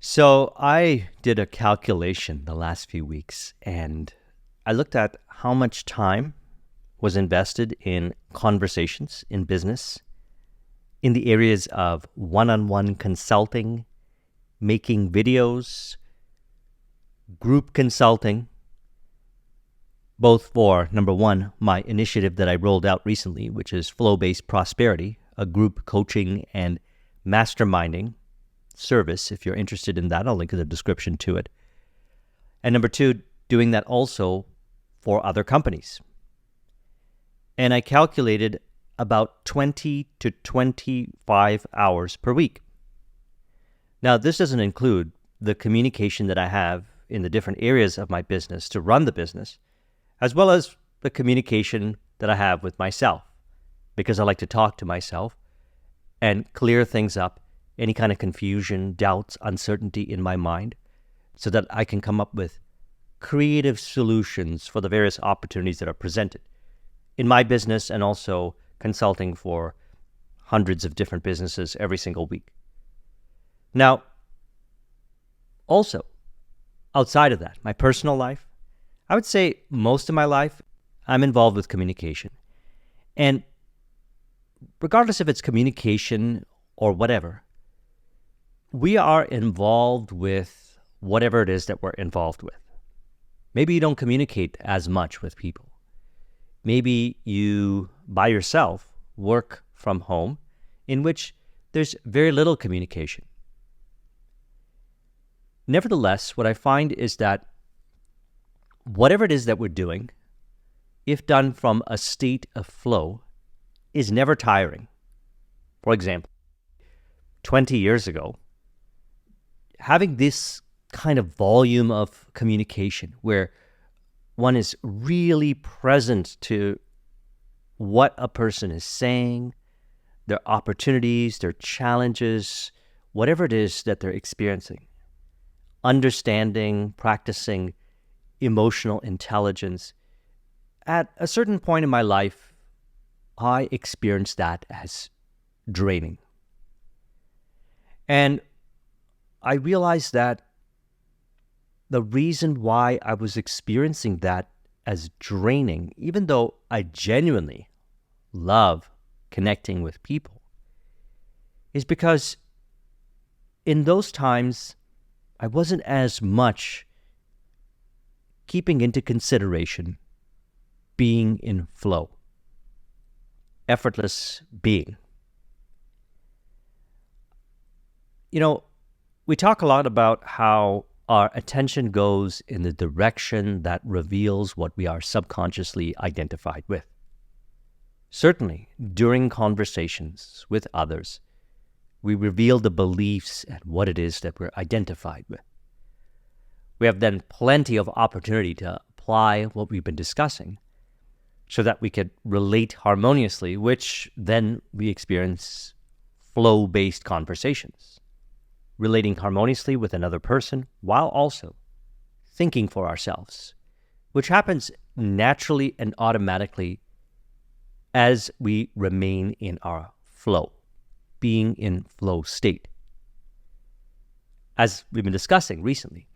So I did a calculation the last few weeks and I looked at how much time was invested in conversations in business in the areas of one-on-one consulting, making videos, group consulting, both for, number one, my initiative that I rolled out recently, which is Flow-Based Prosperity, a group coaching and masterminding service. If you're interested in that, I'll link in the description to it. And number two, doing that also for other companies. And I calculated about 20 to 25 hours per week. Now, this doesn't include the communication that I have in the different areas of my business to run the business, as well as the communication that I have with myself, because I like to talk to myself and clear things up, any kind of confusion, doubts, uncertainty in my mind, so that I can come up with creative solutions for the various opportunities that are presented in my business and also consulting for hundreds of different businesses every single week. Now, also, outside of that, my personal life, I would say most of my life, I'm involved with communication. And regardless if it's communication or whatever, we are involved with whatever it is that we're involved with. Maybe you don't communicate as much with people. Maybe you, by yourself, work from home, in which there's very little communication. Nevertheless, what I find is that whatever it is that we're doing, if done from a state of flow, is never tiring. For example, 20 years ago, having this kind of volume of communication where one is really present to what a person is saying, their opportunities, their challenges, whatever it is that they're experiencing, understanding, practicing emotional intelligence. At a certain point in my life, I experienced that as draining. And I realized that the reason why I was experiencing that as draining, even though I genuinely love connecting with people, is because in those times, I wasn't as much keeping into consideration being in flow, effortless being. You know, we talk a lot about how our attention goes in the direction that reveals what we are subconsciously identified with. Certainly, during conversations with others, we reveal the beliefs and what it is that we're identified with. We have then plenty of opportunity to apply what we've been discussing so that we could relate harmoniously, which then we experience flow-based conversations, relating harmoniously with another person while also thinking for ourselves, which happens naturally and automatically as we remain in our flow, being in flow state. As we've been discussing recently,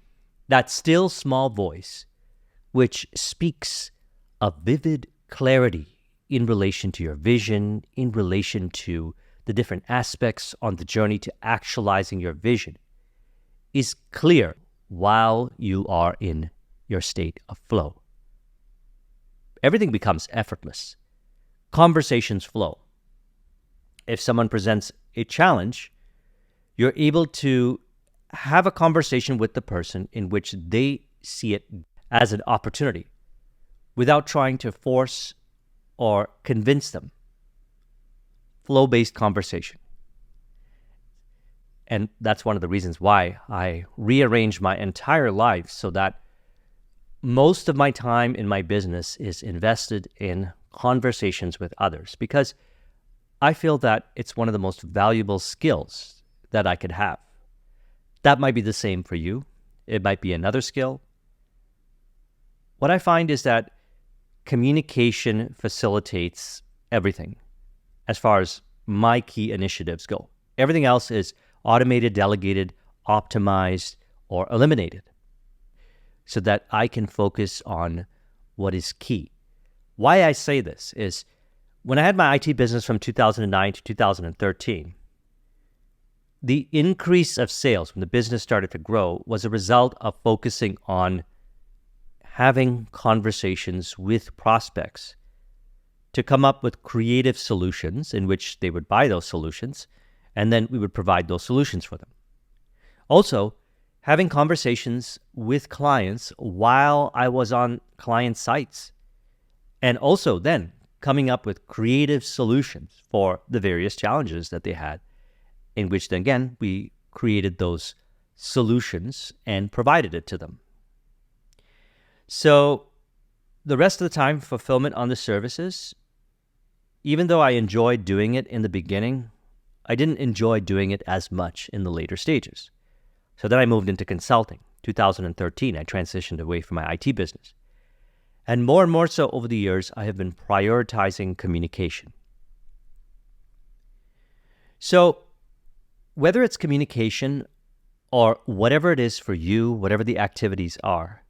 that still small voice which speaks a vivid clarity in relation to your vision, in relation to the different aspects on the journey to actualizing your vision, is clear while you are in your state of flow. Everything becomes effortless. Conversations flow. If someone presents a challenge, you're able to have a conversation with the person in which they see it as an opportunity without trying to force or convince them. Flow-based conversation. And that's one of the reasons why I rearranged my entire life so that most of my time in my business is invested in conversations with others, because I feel that it's one of the most valuable skills that I could have. That might be the same for you. It might be another skill. What I find is that communication facilitates everything as far as my key initiatives go. Everything else is automated, delegated, optimized, or eliminated so that I can focus on what is key. Why I say this is when I had my IT business from 2009 to 2013, the increase of sales when the business started to grow was a result of focusing on having conversations with prospects to come up with creative solutions in which they would buy those solutions, and then we would provide those solutions for them. Also, having conversations with clients while I was on client sites, and also then coming up with creative solutions for the various challenges that they had, in which then again, we created those solutions and provided it to them. So the rest of the time, fulfillment on the services, even though I enjoyed doing it in the beginning, I didn't enjoy doing it as much in the later stages. So then I moved into consulting. 2013, I transitioned away from my IT business. And more so over the years, I have been prioritizing communication. So whether it's communication or whatever it is for you, whatever the activities are,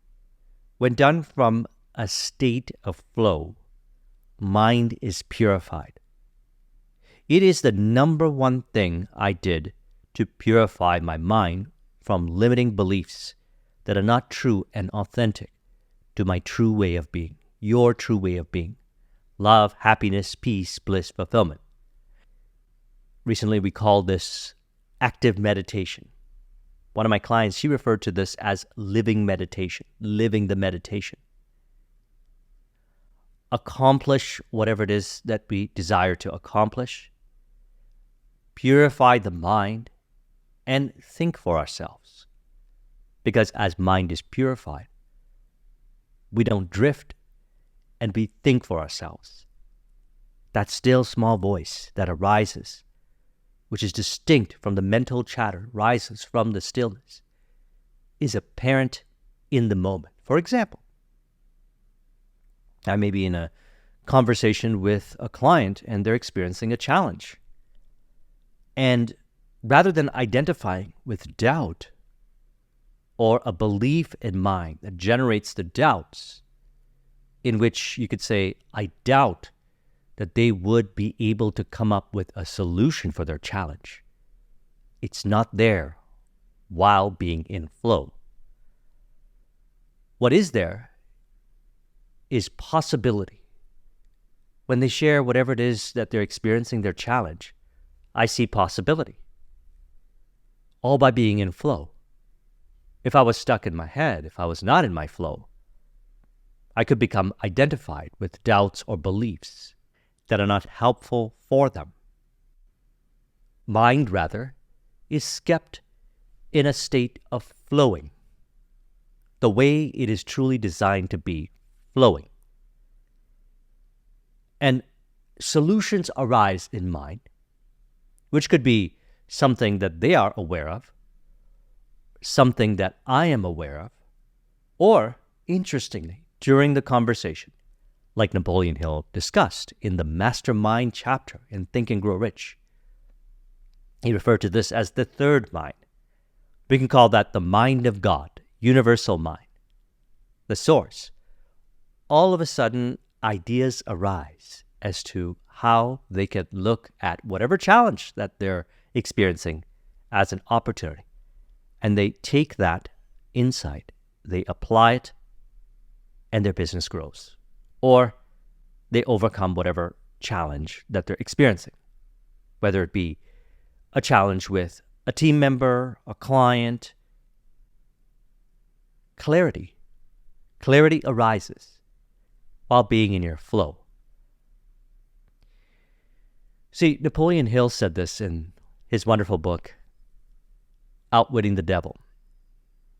when done from a state of flow, mind is purified. It is the number one thing I did to purify my mind from limiting beliefs that are not true and authentic to my true way of being, your true way of being. Love, happiness, peace, bliss, fulfillment. Recently, we called this active meditation. One of my clients, she referred to this as living meditation, living the meditation. Accomplish whatever it is that we desire to accomplish, purify the mind, and think for ourselves. Because as mind is purified, we don't drift and we think for ourselves. That still small voice that arises, which is distinct from the mental chatter, rises from the stillness, is apparent in the moment. For example, I may be in a conversation with a client and they're experiencing a challenge. And rather than identifying with doubt or a belief in mind that generates the doubts, in which you could say, I doubt that they would be able to come up with a solution for their challenge. It's not there while being in flow. What is there is possibility. When they share whatever it is that they're experiencing, their challenge, I see possibility. All by being in flow. If I was stuck in my head, if I was not in my flow, I could become identified with doubts or beliefs that are not helpful for them. Mind, rather, is kept in a state of flowing, the way it is truly designed to be, flowing. And solutions arise in mind, which could be something that they are aware of, something that I am aware of, or, interestingly, during the conversation, like Napoleon Hill discussed in the Mastermind chapter in Think and Grow Rich. He referred to this as the third mind. We can call that the mind of God, universal mind, the source. All of a sudden, ideas arise as to how they can look at whatever challenge that they're experiencing as an opportunity. And they take that insight, they apply it, and their business grows. Or they overcome whatever challenge that they're experiencing, whether it be a challenge with a team member, a client. Clarity arises while being in your flow. See, Napoleon Hill said this in his wonderful book, Outwitting the Devil,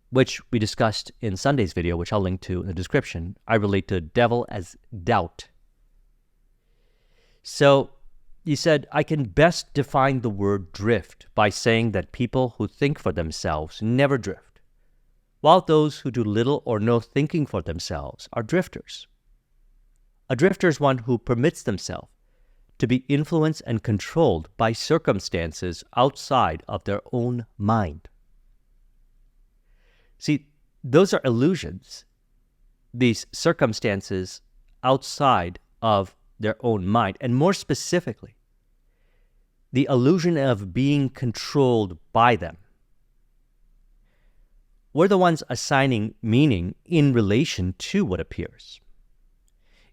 which we discussed in Sunday's video, which I'll link to in the description. I relate to devil as doubt. So he said, I can best define the word drift by saying that people who think for themselves never drift, while those who do little or no thinking for themselves are drifters. A drifter is one who permits themselves to be influenced and controlled by circumstances outside of their own mind. See, those are illusions, these circumstances outside of their own mind, and more specifically, the illusion of being controlled by them. We're the ones assigning meaning in relation to what appears.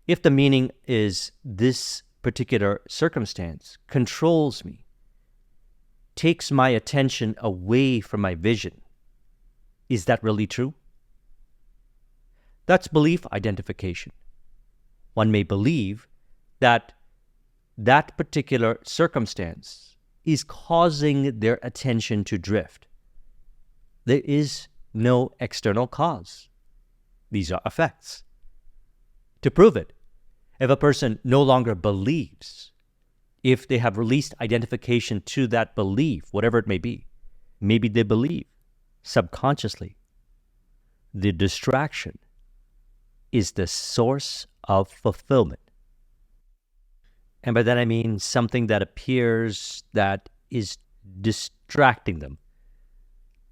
If the meaning is this particular circumstance controls me, takes my attention away from my vision, is that really true? That's belief identification. One may believe that that particular circumstance is causing their attention to drift. There is no external cause. These are effects. To prove it, if a person no longer believes, if they have released identification to that belief, whatever it may be, maybe they believe subconsciously the distraction is the source of fulfillment. And by that I mean something that appears that is distracting them.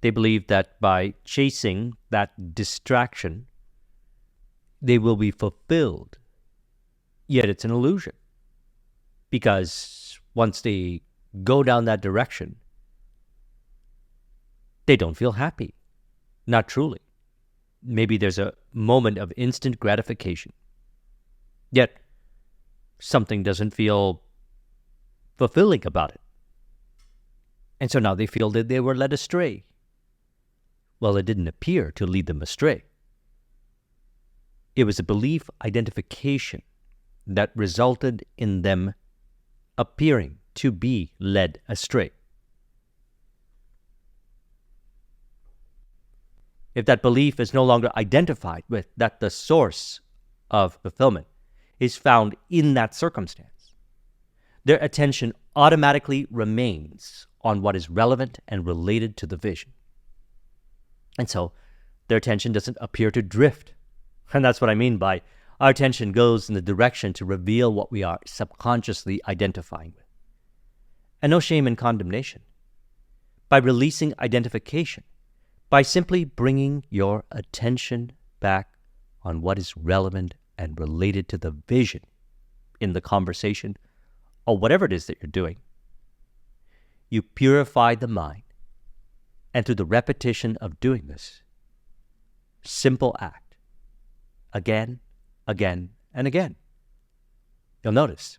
They believe that by chasing that distraction, they will be fulfilled. Yet it's an illusion. Because once they go down that direction, they don't feel happy. Not truly. Maybe there's a moment of instant gratification. Yet something doesn't feel fulfilling about it. And so now they feel that they were led astray. Well, it didn't appear to lead them astray. It was a belief identification that resulted in them appearing to be led astray. If that belief is no longer identified with that the source of fulfillment is found in that circumstance, their attention automatically remains on what is relevant and related to the vision. And so their attention doesn't appear to drift. And that's what I mean by our attention goes in the direction to reveal what we are subconsciously identifying with. And no shame in condemnation. By releasing identification, by simply bringing your attention back on what is relevant and related to the vision in the conversation or whatever it is that you're doing, you purify the mind. And through the repetition of doing this simple act, again, again, and again, you'll notice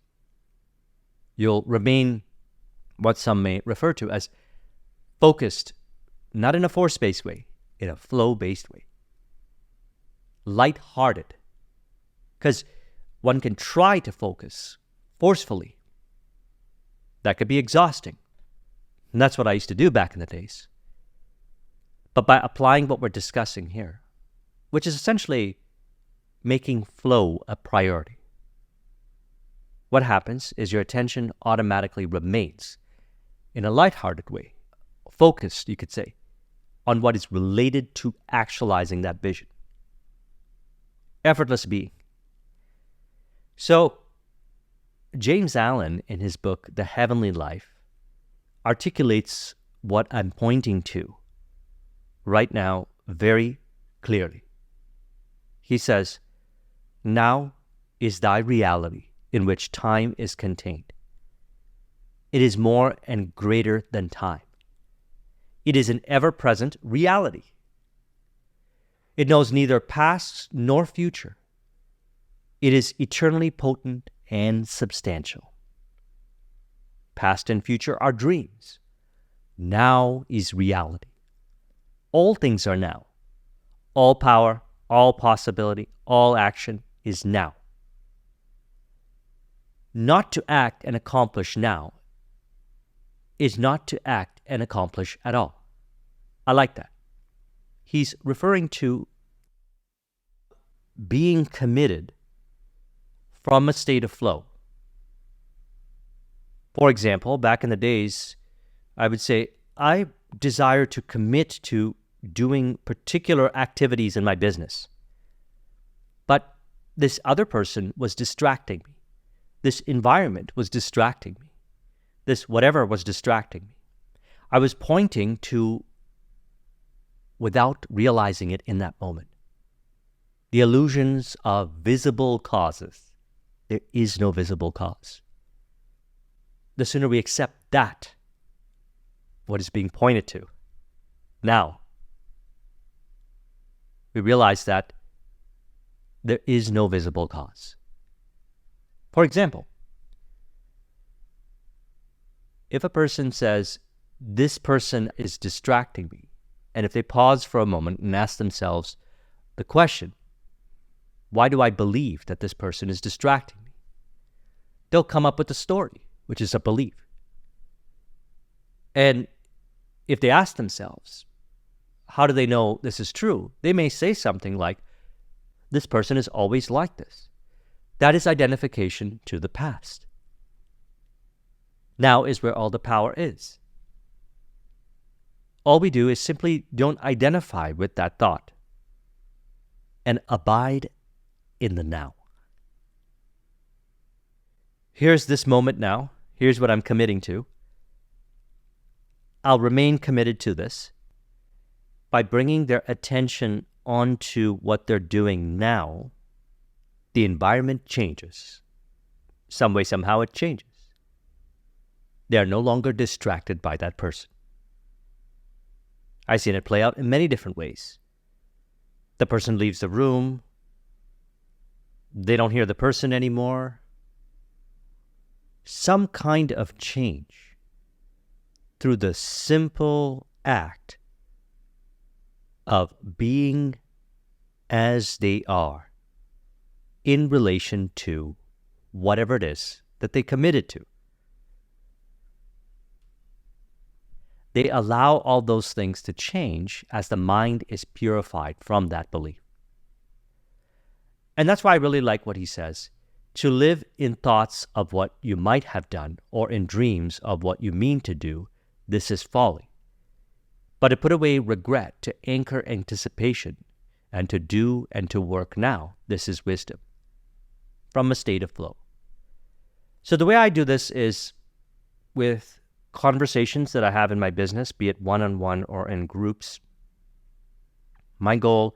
you'll remain what some may refer to as focused, not in a force-based way, in a flow-based way. Light-hearted, because one can try to focus forcefully. That could be exhausting. And that's what I used to do back in the days. But by applying what we're discussing here, which is essentially making flow a priority, what happens is your attention automatically remains in a lighthearted way, focused, you could say, on what is related to actualizing that vision. Effortless being. So, James Allen, in his book, The Heavenly Life, articulates what I'm pointing to right now very clearly. He says, "Now is thy reality in which time is contained. It is more and greater than time. It is an ever-present reality. It knows neither past nor future. It is eternally potent and substantial. Past and future are dreams. Now is reality. All things are now. All power, all possibility, all action is now. Not to act and accomplish now is not to act and accomplish at all." I like that. He's referring to being committed from a state of flow. For example, back in the days, I would say, I desire to commit to doing particular activities in my business. But this other person was distracting me. This environment was distracting me. This whatever was distracting me. I was pointing to without realizing it in that moment. The illusions of visible causes. There is no visible cause. The sooner we accept that, what is being pointed to, now, we realize that there is no visible cause. For example, if a person says, this person is distracting me, and if they pause for a moment and ask themselves the question, why do I believe that this person is distracting me? They'll come up with a story, which is a belief. And if they ask themselves, how do they know this is true? They may say something like, this person is always like this. That is identification to the past. Now is where all the power is. All we do is simply don't identify with that thought and abide in the now. Here's this moment now. Here's what I'm committing to. I'll remain committed to this by bringing their attention onto what they're doing now. The environment changes. Some way, somehow it changes. They are no longer distracted by that person. I've seen it play out in many different ways. The person leaves the room. They don't hear the person anymore. Some kind of change through the simple act of being as they are in relation to whatever it is that they committed to. They allow all those things to change as the mind is purified from that belief. And that's why I really like what he says. To live in thoughts of what you might have done or in dreams of what you mean to do, this is folly. But to put away regret, to anchor anticipation, and to do and to work now, this is wisdom. From a state of flow. So the way I do this is with conversations that I have in my business, be it one-on-one or in groups. My goal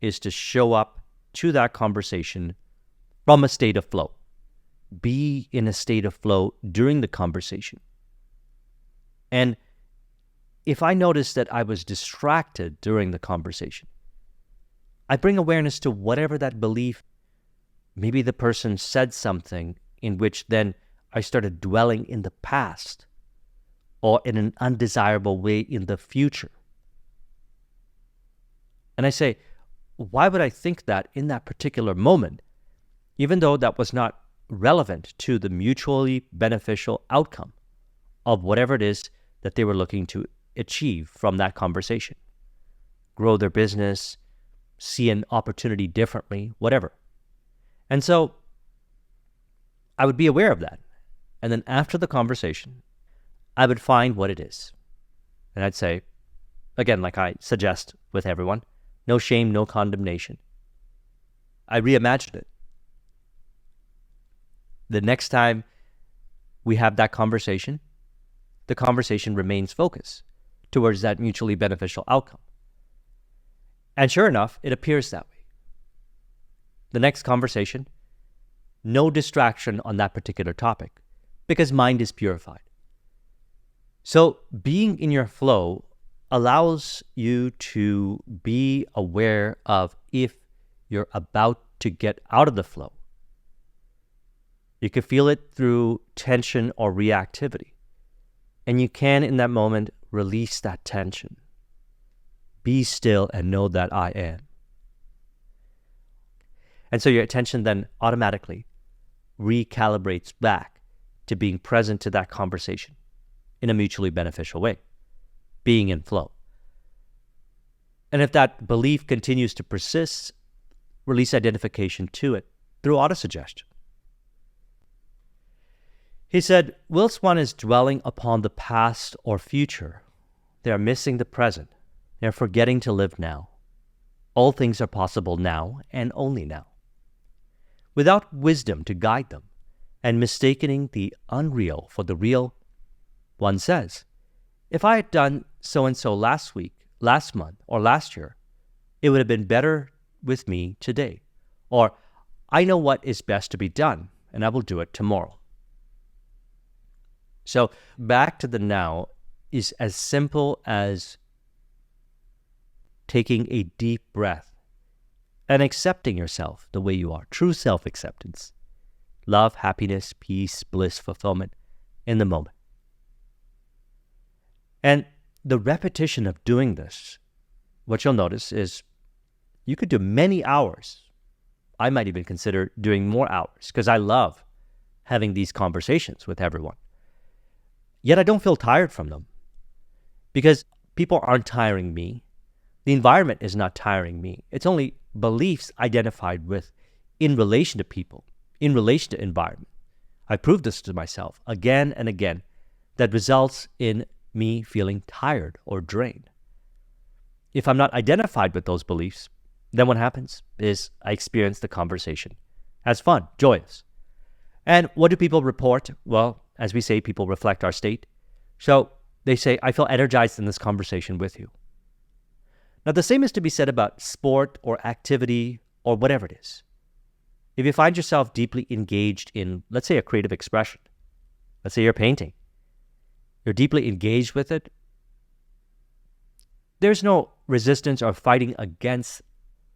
is to show up to that conversation from a state of flow. Be in a state of flow during the conversation. And if I notice that I was distracted during the conversation, I bring awareness to whatever that belief. Maybe the person said something in which then I started dwelling in the past or in an undesirable way in the future. And I say, why would I think that in that particular moment, even though that was not relevant to the mutually beneficial outcome of whatever it is that they were looking to achieve from that conversation? Grow their business, see an opportunity differently, whatever. And so I would be aware of that. And then after the conversation, I would find what it is. And I'd say, again, like I suggest with everyone, no shame, no condemnation. I reimagine it. The next time we have that conversation, the conversation remains focused towards that mutually beneficial outcome. And sure enough, it appears that way. The next conversation, no distraction on that particular topic because mind is purified. So being in your flow allows you to be aware of if you're about to get out of the flow. You can feel it through tension or reactivity. And you can, in that moment, release that tension. Be still and know that I am. And so your attention then automatically recalibrates back to being present to that conversation in a mutually beneficial way, being in flow. And if that belief continues to persist, release identification to it through autosuggestion. He said, whilst one is dwelling upon the past or future, they are missing the present. They are forgetting to live now. All things are possible now and only now. Without wisdom to guide them and mistaking the unreal for the real, one says, if I had done so-and-so last week, last month or last year, it would have been better with me today. Or I know what is best to be done, and I will do it tomorrow. So back to the now is as simple as taking a deep breath and accepting yourself the way you are. True self-acceptance. Love, happiness, peace, bliss, fulfillment in the moment. And the repetition of doing this, what you'll notice is you could do many hours. I might even consider doing more hours because I love having these conversations with everyone. Yet I don't feel tired from them because people aren't tiring me. The environment is not tiring me. It's only beliefs identified with in relation to people, in relation to environment. I proved this to myself again and again that results in me feeling tired or drained. If I'm not identified with those beliefs, then what happens is I experience the conversation as fun, joyous. And what do people report? Well, as we say, people reflect our state. So they say, I feel energized in this conversation with you. Now, the same is to be said about sport or activity or whatever it is. If you find yourself deeply engaged in, let's say, a creative expression, let's say you're painting, you're deeply engaged with it, there's no resistance or fighting against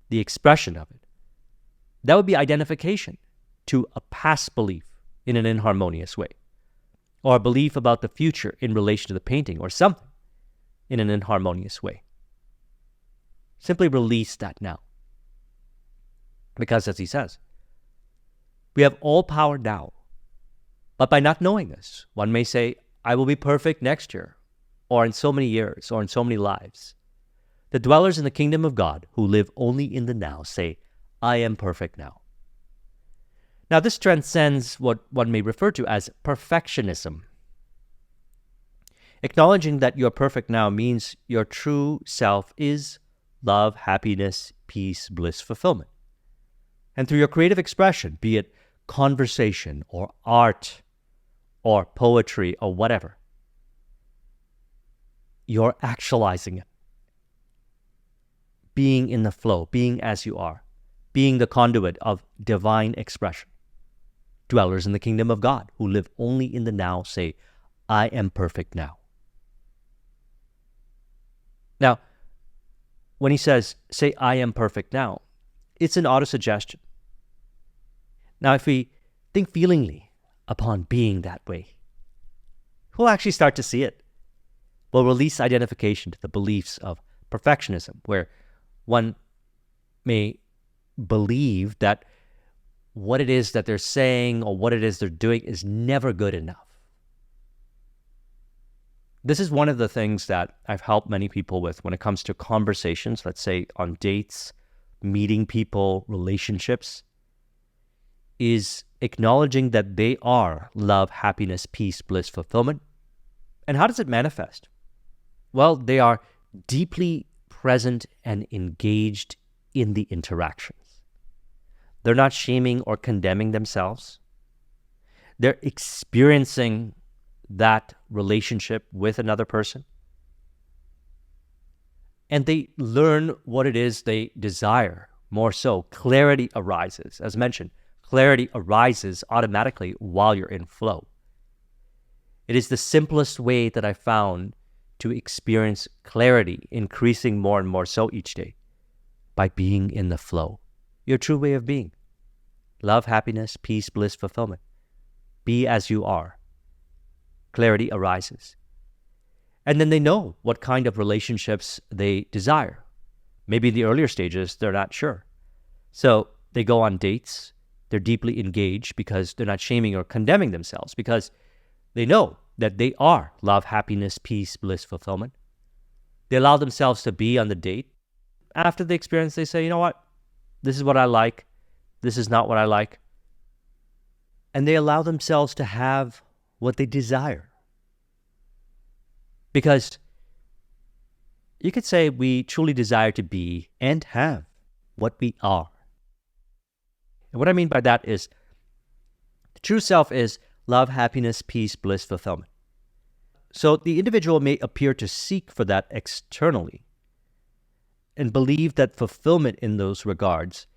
the expression of it. That would be identification to a past belief in an inharmonious way, or a belief about the future in relation to the painting or something in an inharmonious way. Simply release that now. Because as he says, we have all power now. But by not knowing this, one may say, I will be perfect next year, or in so many years, or in so many lives. The dwellers in the kingdom of God who live only in the now say, I am perfect now. Now this transcends what one may refer to as perfectionism. Acknowledging that you're perfect now means your true self is love, happiness, peace, bliss, fulfillment. And through your creative expression, be it conversation or art or poetry or whatever, you're actualizing it. Being in the flow, being as you are, being the conduit of divine expression. Dwellers in the kingdom of God who live only in the now say, I am perfect now. Now, when he says, say, I am perfect now, it's an autosuggestion. Now, if we think feelingly upon being that way, we'll actually start to see it. We'll release identification to the beliefs of perfectionism, where one may believe that what it is that they're saying or what it is they're doing is never good enough. This is one of the things that I've helped many people with when it comes to conversations, let's say on dates, meeting people, relationships, is acknowledging that they are love, happiness, peace, bliss, fulfillment. And how does it manifest? Well, they are deeply present and engaged in the interactions. They're not shaming or condemning themselves. They're experiencing that relationship with another person. And they learn what it is they desire more so. Clarity arises. As mentioned, clarity arises automatically while you're in flow. It is the simplest way that I found to experience clarity, increasing more and more so each day, by being in the flow. Your true way of being. Love, happiness, peace, bliss, fulfillment. Be as you are. Clarity arises. And then they know what kind of relationships they desire. Maybe in the earlier stages, they're not sure. So they go on dates. They're deeply engaged because they're not shaming or condemning themselves, because they know that they are love, happiness, peace, bliss, fulfillment. They allow themselves to be on the date. After the experience, they say, you know what? This is what I like. This is not what I like. And they allow themselves to have what they desire. Because you could say we truly desire to be and have what we are. And what I mean by that is the true self is love, happiness, peace, bliss, fulfillment. So the individual may appear to seek for that externally, and believe that fulfillment in those regards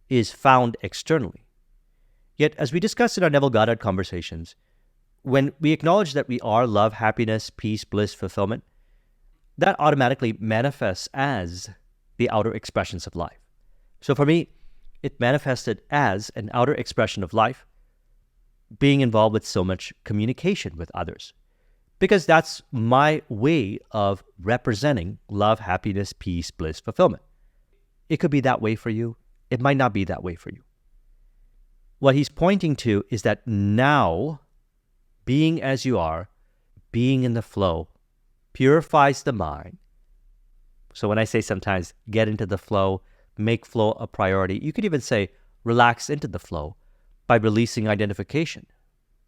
is found externally. Yet, as we discussed in our Neville Goddard conversations, when we acknowledge that we are love, happiness, peace, bliss, fulfillment, that automatically manifests as the outer expressions of life. So for me, it manifested as an outer expression of life, being involved with so much communication with others, because that's my way of representing love, happiness, peace, bliss, fulfillment. It could be that way for you. It might not be that way for you. What he's pointing to is that now, being as you are, being in the flow, purifies the mind. So when I say sometimes get into the flow, make flow a priority, you could even say relax into the flow by releasing identification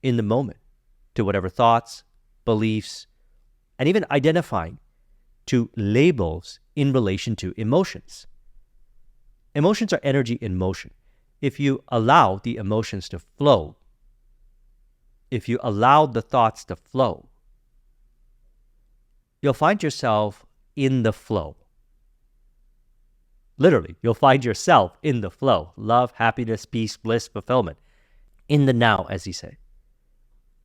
in the moment to whatever thoughts, beliefs, and even identifying to labels in relation to emotions. Emotions are energy in motion. If you allow the emotions to flow, if you allow the thoughts to flow, you'll find yourself in the flow. Literally, you'll find yourself in the flow. Love, happiness, peace, bliss, fulfillment. In the now, as he said.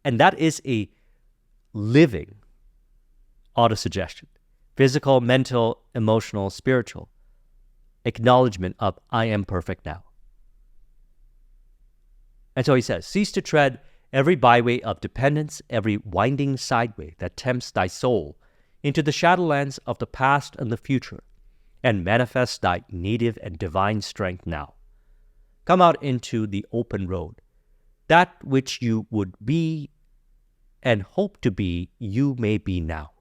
And that is a living autosuggestion. Physical, mental, emotional, spiritual. Acknowledgement of I am perfect now. And so he says, cease to tread every byway of dependence, every winding sideway that tempts thy soul into the shadowlands of the past and the future, and manifest thy native and divine strength now. Come out into the open road. That which you would be and hope to be, you may be now.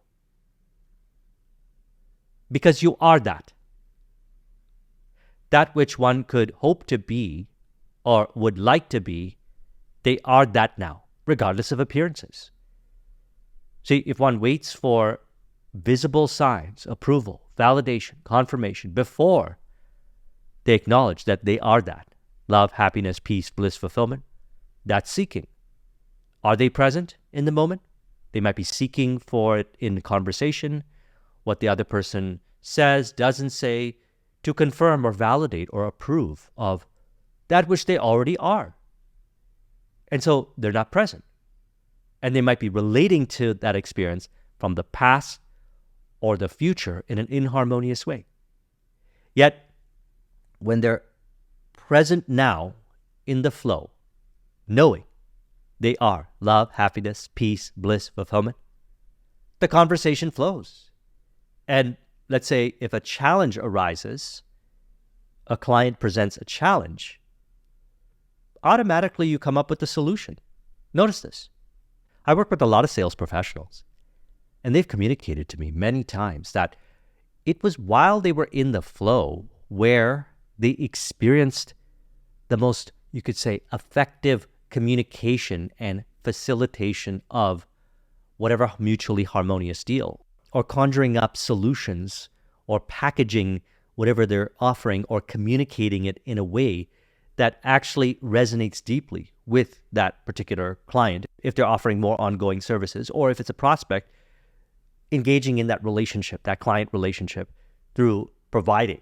Because you are that. That which one could hope to be or would like to be, they are that now, regardless of appearances. See, if one waits for visible signs, approval, validation, confirmation, before they acknowledge that they are that, love, happiness, peace, bliss, fulfillment, that's seeking. Are they present in the moment? They might be seeking for it in conversation, what the other person says, doesn't say, to confirm or validate or approve of that which they already are. And so they're not present. And they might be relating to that experience from the past or the future in an inharmonious way. Yet, when they're present now in the flow, knowing they are love, happiness, peace, bliss, fulfillment, the conversation flows. And let's say if a challenge arises, a client presents a challenge, automatically you come up with the solution. Notice this. I work with a lot of sales professionals, and they've communicated to me many times that it was while they were in the flow where they experienced the most, you could say, effective communication and facilitation of whatever mutually harmonious deal, or conjuring up solutions, or packaging whatever they're offering, or communicating it in a way that actually resonates deeply with that particular client, if they're offering more ongoing services, or if it's a prospect, engaging in that relationship, that client relationship, through providing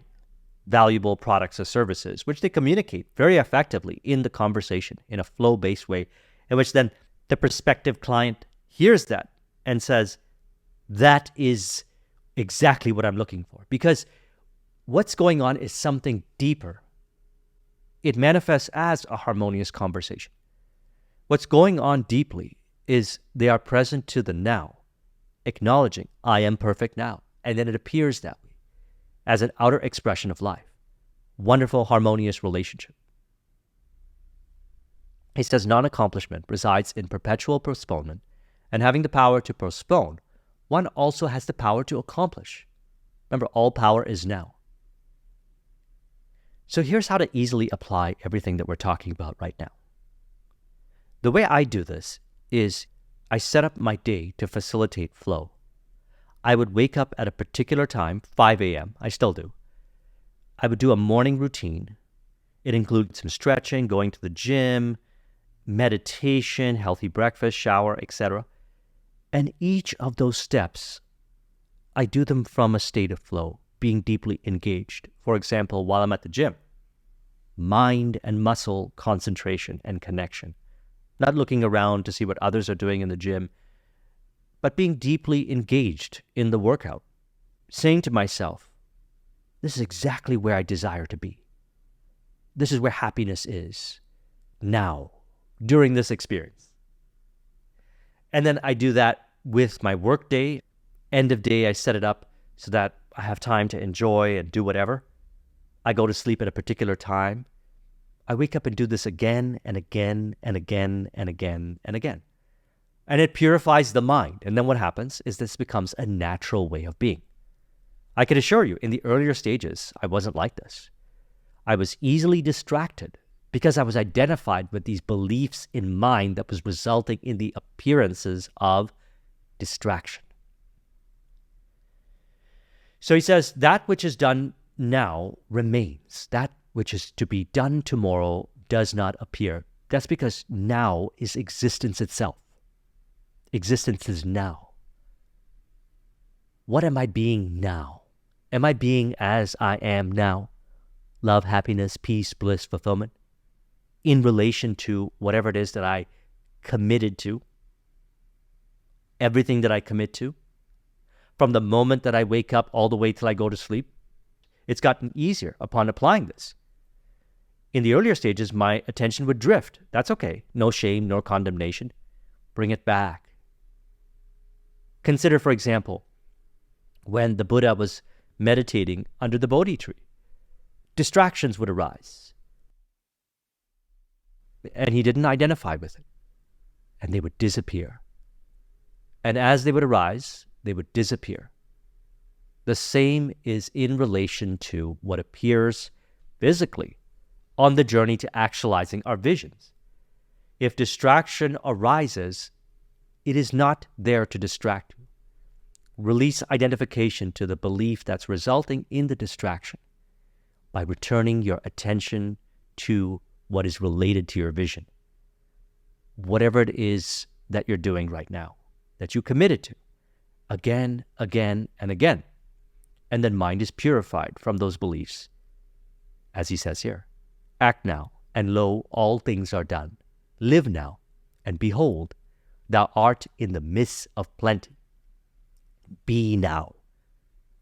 valuable products or services, which they communicate very effectively in the conversation in a flow-based way, in which then the prospective client hears that and says, that is exactly what I'm looking for. Because what's going on is something deeper. It manifests as a harmonious conversation. What's going on deeply is they are present to the now, acknowledging, I am perfect now. And then it appears that way, as an outer expression of life. Wonderful, harmonious relationship. He says non-accomplishment resides in perpetual postponement, and having the power to postpone, one also has the power to accomplish. Remember, all power is now. So here's how to easily apply everything that we're talking about right now. The way I do this is I set up my day to facilitate flow. I would wake up at a particular time, 5 a.m. I still do. I would do a morning routine. It includes some stretching, going to the gym, meditation, healthy breakfast, shower, etc. And each of those steps, I do them from a state of flow, being deeply engaged. For example, while I'm at the gym, mind and muscle concentration and connection. Not looking around to see what others are doing in the gym, but being deeply engaged in the workout. Saying to myself, this is exactly where I desire to be. This is where happiness is now, during this experience. And then I do that with my work day. End of day, I set it up so that I have time to enjoy and do whatever. I go to sleep at a particular time. I wake up and do this again and again and again and again and again. And it purifies the mind. And then what happens is this becomes a natural way of being. I can assure you, in the earlier stages, I wasn't like this. I was easily distracted because I was identified with these beliefs in mind that was resulting in the appearances of distraction. So he says, that which is done now remains. That which is to be done tomorrow does not appear. That's because now is existence itself. Existence is now. What am I being now? Am I being as I am now? Love, happiness, peace, bliss, fulfillment, in relation to whatever it is that I committed to, everything that I commit to, from the moment that I wake up all the way till I go to sleep. It's gotten easier upon applying this. In the earlier stages, my attention would drift. That's okay. No shame, nor condemnation. Bring it back. Consider, for example, when the Buddha was meditating under the Bodhi tree. Distractions would arise. And he didn't identify with it. And they would disappear. And as they would arise, they would disappear. The same is in relation to what appears physically on the journey to actualizing our visions. If distraction arises, it is not there to distract you. Release identification to the belief that's resulting in the distraction by returning your attention to what is related to your vision. Whatever it is that you're doing right now, that you committed to, again, again, and again. And then mind is purified from those beliefs. As he says here, act now, and lo, all things are done. Live now, and behold, thou art in the midst of plenty. Be now,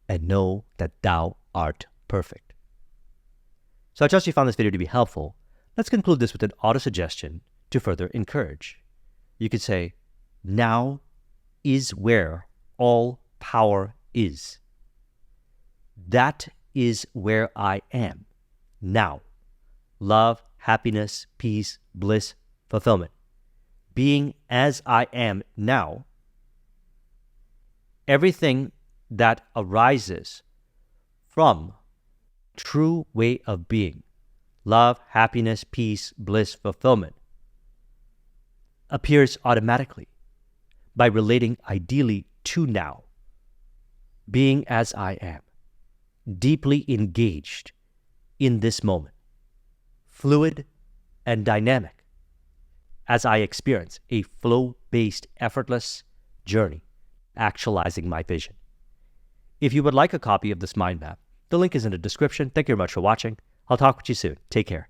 and know that thou art perfect. So I trust you found this video to be helpful. Let's conclude this with an auto-suggestion to further encourage. You could say, now is where all power is. That is where I am now. Love, happiness, peace, bliss, fulfillment. Being as I am now, everything that arises from true way of being, love, happiness, peace, bliss, fulfillment, appears automatically by relating ideally to now. Being as I am, deeply engaged in this moment, fluid and dynamic, as I experience a flow-based, effortless journey actualizing my vision. If you would like a copy of this mind map, the link is in the description. Thank you very much for watching. I'll talk with you soon. Take care.